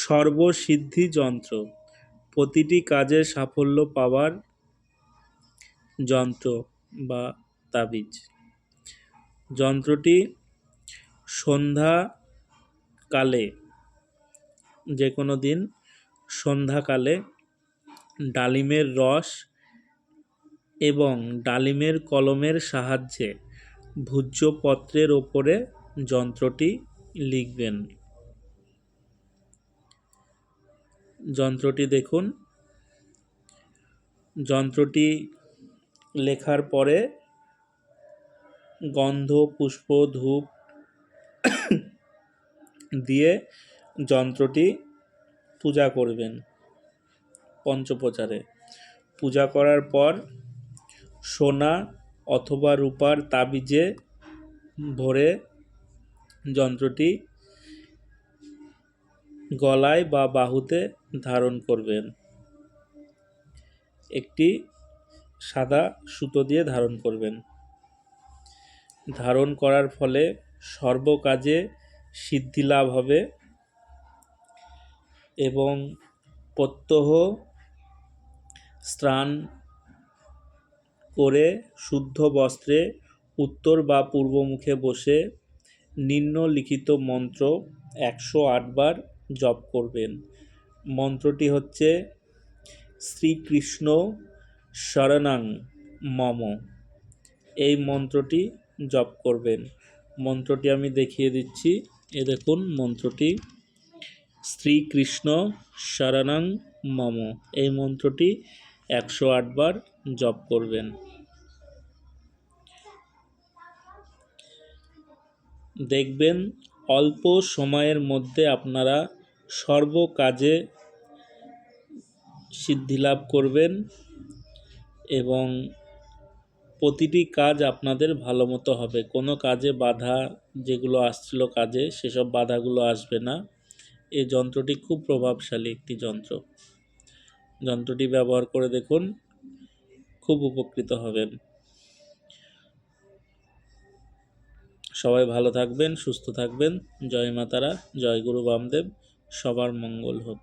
সর্বসিদ্ধি যন্ত্র, প্রতিটি কাজে সাফল্য পাওয়ার যন্ত্র বা তাবিজ। যন্ত্রটি সন্ধ্যাকালে, যে কোনো দিন সন্ধ্যাকালে ডালিমের রস এবং ডালিমের কলমের সাহায্যে ভূর্জপত্রের ওপরে যন্ত্রটি লিখবেন। যন্ত্রটি দেখুন, যন্ত্রটি লেখার পরে গন্ধ, পুষ্প, ধূপ দিয়ে যন্ত্রটি পূজা করবেন পঞ্চোপচারে। পূজা করার পর সোনা অথবা রূপার তাবিজে ভরে যন্ত্রটি গলায় বা বাহুতে ধারণ করবেন। একটি সাদা সুতো দিয়ে ধারণ করবেন। ধারণ করার ফলে সর্বকাজে সিদ্ধি লাভ হবে এবং প্রত্যহ স্নান করে শুদ্ধ বস্ত্রে উত্তর বা পূর্ব মুখে বসে নিম্নলিখিত মন্ত্র 108 বার জপ করবেন। মন্ত্রটি হচ্ছে শ্রীকৃষ্ণ শরণং মম। এই মন্ত্রটি জপ করবেন। মন্ত্রটি আমি দেখিয়ে দিচ্ছি। এ দেখুন মন্ত্রটি, শ্রীকৃষ্ণ শরণং মম। এই মন্ত্রটি 108 বার জপ করবেন। দেখবেন অল্প সময়ের মধ্যে আপনারা সর্বকাজে সিদ্ধি লাভ করবেন এবং প্রতিটি কাজ আপনাদের ভালো মতো হবে। কোনো কাজে বাধা যেগুলো আসছিল কাজে, সেসব বাধাগুলো আসবে না। এই যন্ত্রটি খুব প্রভাবশালী একটি যন্ত্র। যন্ত্রটি ব্যবহার করে দেখুন, খুব উপকৃত হবেন। সবাই ভালো থাকবেন, সুস্থ থাকবেন। জয় মা তারা, জয় গুরু বামদেব। সবার মঙ্গল হোক।